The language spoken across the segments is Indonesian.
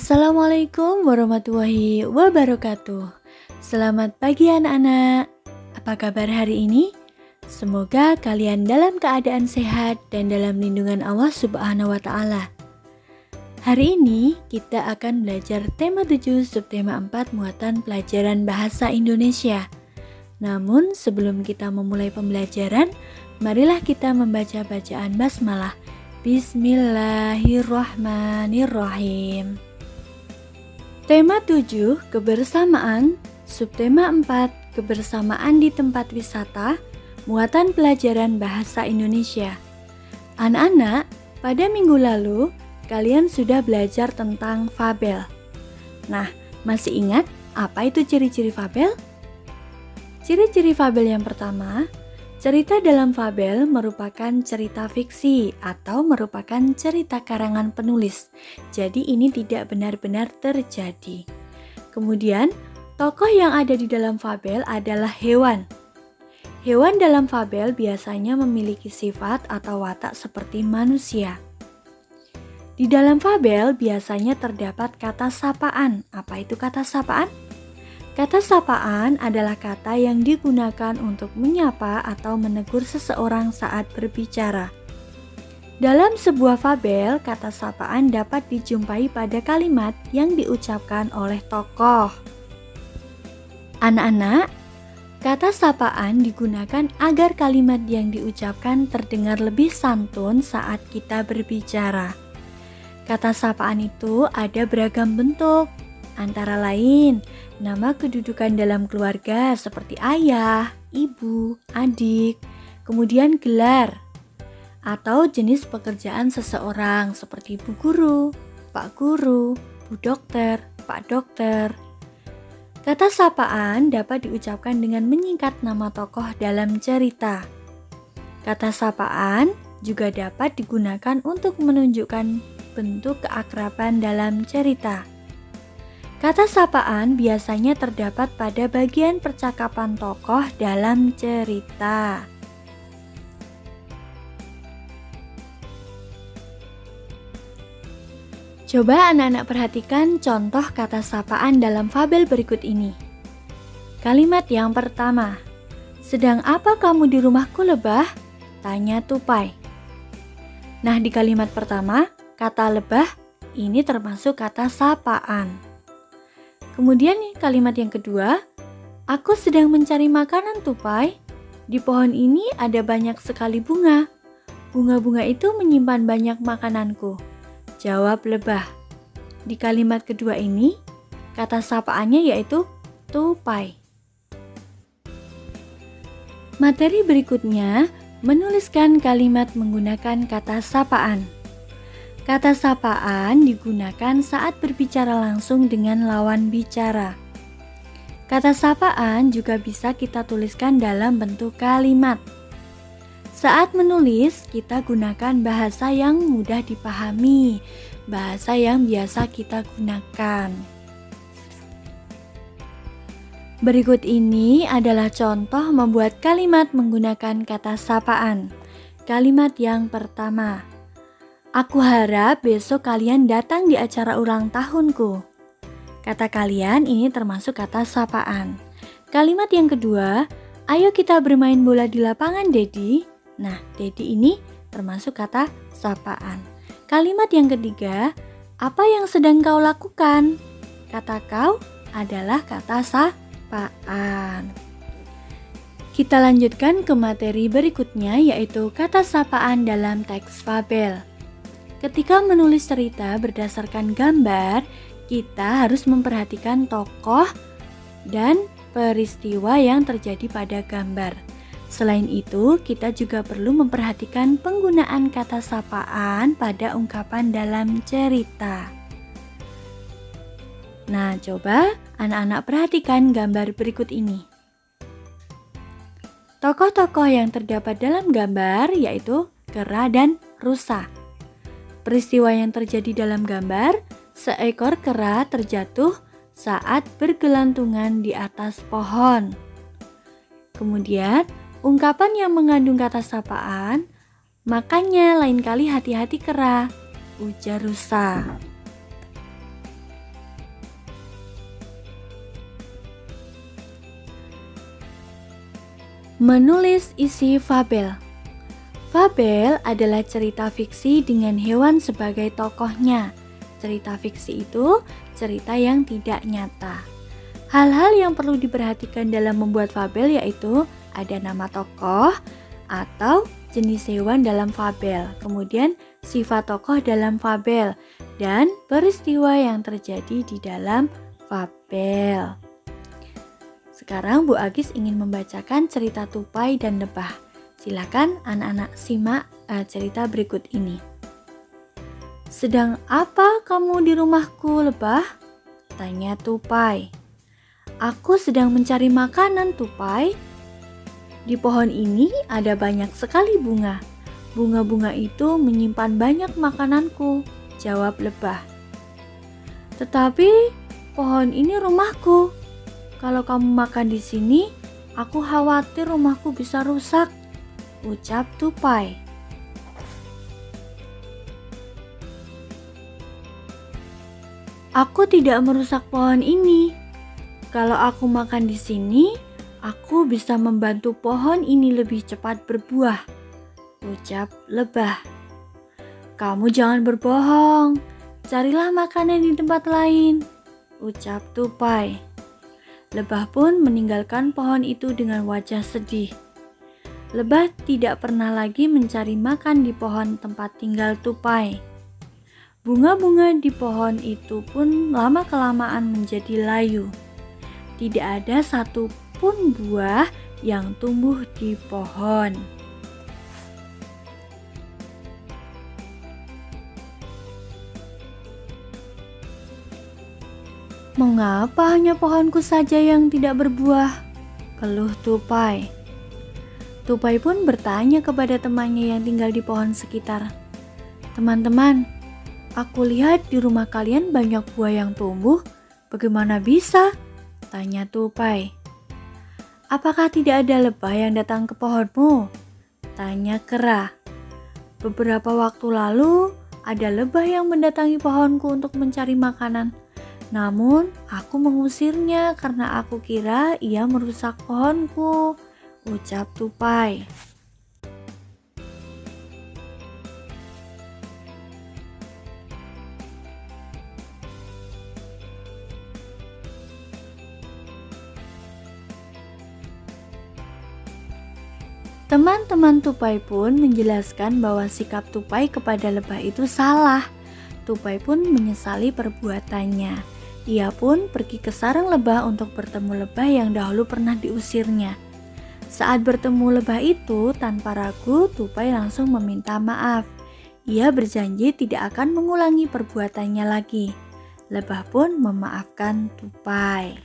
Assalamualaikum warahmatullahi wabarakatuh. Selamat pagi anak-anak. Apa kabar hari ini? Semoga kalian dalam keadaan sehat dan dalam lindungan Allah Subhanahu wa taala. Hari ini kita akan belajar tema 7 subtema 4 muatan pelajaran bahasa Indonesia. Namun sebelum kita memulai pembelajaran, marilah kita membaca bacaan basmalah. Bismillahirrahmanirrahim. Tema 7, kebersamaan, subtema 4, kebersamaan di tempat wisata, muatan pelajaran bahasa Indonesia. Anak-anak, pada minggu lalu, kalian sudah belajar tentang fabel. Nah, masih ingat apa itu ciri-ciri fabel? Ciri-ciri fabel yang pertama, cerita dalam fabel merupakan cerita fiksi atau merupakan cerita karangan penulis. Jadi ini tidak benar-benar terjadi. Kemudian, tokoh yang ada di dalam fabel adalah hewan. Hewan dalam fabel biasanya memiliki sifat atau watak seperti manusia. Di dalam fabel biasanya terdapat kata sapaan. Apa itu kata sapaan? Kata sapaan adalah kata yang digunakan untuk menyapa atau menegur seseorang saat berbicara. Dalam sebuah fabel, kata sapaan dapat dijumpai pada kalimat yang diucapkan oleh tokoh. Anak-anak, kata sapaan digunakan agar kalimat yang diucapkan terdengar lebih santun saat kita berbicara. Kata sapaan itu ada beragam bentuk, antara lain nama kedudukan dalam keluarga seperti ayah, ibu, adik, kemudian gelar, atau jenis pekerjaan seseorang seperti Bu Guru, Pak Guru, Bu Dokter, Pak Dokter. Kata sapaan dapat diucapkan dengan menyingkat nama tokoh dalam cerita. Kata sapaan juga dapat digunakan untuk menunjukkan bentuk keakraban dalam cerita. Kata sapaan biasanya terdapat pada bagian percakapan tokoh dalam cerita. Coba anak-anak perhatikan contoh kata sapaan dalam fabel berikut ini. Kalimat yang pertama, "Sedang apa kamu di rumahku lebah?" tanya tupai. Nah, di kalimat pertama, kata lebah ini termasuk kata sapaan. Kemudian kalimat yang kedua, "Aku sedang mencari makanan tupai. Di pohon ini ada banyak sekali bunga. Bunga-bunga itu menyimpan banyak makananku," jawab lebah. Di kalimat kedua ini, kata sapaannya yaitu tupai. Materi berikutnya menuliskan kalimat menggunakan kata sapaan. Kata sapaan digunakan saat berbicara langsung dengan lawan bicara. Kata sapaan juga bisa kita tuliskan dalam bentuk kalimat. Saat menulis, kita gunakan bahasa yang mudah dipahami, bahasa yang biasa kita gunakan. Berikut ini adalah contoh membuat kalimat menggunakan kata sapaan. Kalimat yang pertama, "Aku harap besok kalian datang di acara ulang tahunku." Kata kalian ini termasuk kata sapaan. Kalimat yang kedua, "Ayo kita bermain bola di lapangan, Dedi." Nah, Dedi ini termasuk kata sapaan. Kalimat yang ketiga, "Apa yang sedang kau lakukan?" Kata kau adalah kata sapaan. Kita lanjutkan ke materi berikutnya yaitu kata sapaan dalam teks fabel. Ketika menulis cerita berdasarkan gambar, kita harus memperhatikan tokoh dan peristiwa yang terjadi pada gambar. Selain itu, kita juga perlu memperhatikan penggunaan kata sapaan pada ungkapan dalam cerita. Nah, coba anak-anak perhatikan gambar berikut ini. Tokoh-tokoh yang terdapat dalam gambar yaitu kera dan rusa. Peristiwa yang terjadi dalam gambar, seekor kera terjatuh saat bergelantungan di atas pohon. Kemudian, ungkapan yang mengandung kata sapaan, "Makanya lain kali hati-hati kera," ujar rusa. Menulis isi fabel. Fabel adalah cerita fiksi dengan hewan sebagai tokohnya. Cerita fiksi itu cerita yang tidak nyata. Hal-hal yang perlu diperhatikan dalam membuat fabel yaitu ada nama tokoh atau jenis hewan dalam fabel, kemudian sifat tokoh dalam fabel, dan peristiwa yang terjadi di dalam fabel. Sekarang Bu Agis ingin membacakan cerita tupai dan lebah. Silakan anak-anak simak cerita berikut ini. "Sedang apa kamu di rumahku, lebah?" tanya tupai. "Aku sedang mencari makanan, tupai. Di pohon ini ada banyak sekali bunga. Bunga-bunga itu menyimpan banyak makananku," jawab lebah. "Tetapi pohon ini rumahku. Kalau kamu makan di sini, aku khawatir rumahku bisa rusak," ucap tupai. "Aku tidak merusak pohon ini. Kalau aku makan di sini, aku bisa membantu pohon ini lebih cepat berbuah," ucap lebah. "Kamu jangan berbohong. Carilah makanan di tempat lain," ucap tupai. Lebah pun meninggalkan pohon itu dengan wajah sedih. Lebah tidak pernah lagi mencari makan di pohon tempat tinggal tupai. Bunga-bunga di pohon itu pun lama-kelamaan menjadi layu. Tidak ada satu pun buah yang tumbuh di pohon. "Mengapa hanya pohonku saja yang tidak berbuah?" keluh tupai. Tupai pun bertanya kepada temannya yang tinggal di pohon sekitar. "Teman-teman, aku lihat di rumah kalian banyak buah yang tumbuh. Bagaimana bisa?" tanya tupai. "Apakah tidak ada lebah yang datang ke pohonmu?" tanya kera. "Beberapa waktu lalu ada lebah yang mendatangi pohonku untuk mencari makanan. Namun aku mengusirnya karena aku kira ia merusak pohonku," ucap tupai. Teman-teman tupai pun menjelaskan bahwa sikap tupai kepada lebah itu salah. Tupai pun menyesali perbuatannya. Ia pun pergi ke sarang lebah untuk bertemu lebah yang dahulu pernah diusirnya. Saat bertemu lebah itu, tanpa ragu tupai langsung meminta maaf. Ia berjanji tidak akan mengulangi perbuatannya lagi. Lebah pun memaafkan tupai.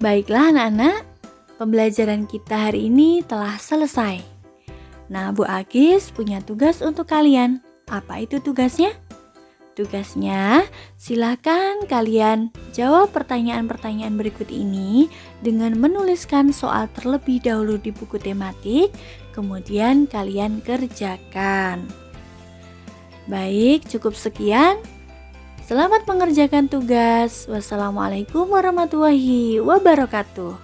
Baiklah anak-anak, pembelajaran kita hari ini telah selesai. Nah, Bu Agis punya tugas untuk kalian. Apa itu tugasnya? Tugasnya, silakan kalian jawab pertanyaan-pertanyaan berikut ini dengan menuliskan soal terlebih dahulu di buku tematik, kemudian kalian kerjakan. Baik, cukup sekian. Selamat mengerjakan tugas. Wassalamualaikum warahmatullahi wabarakatuh.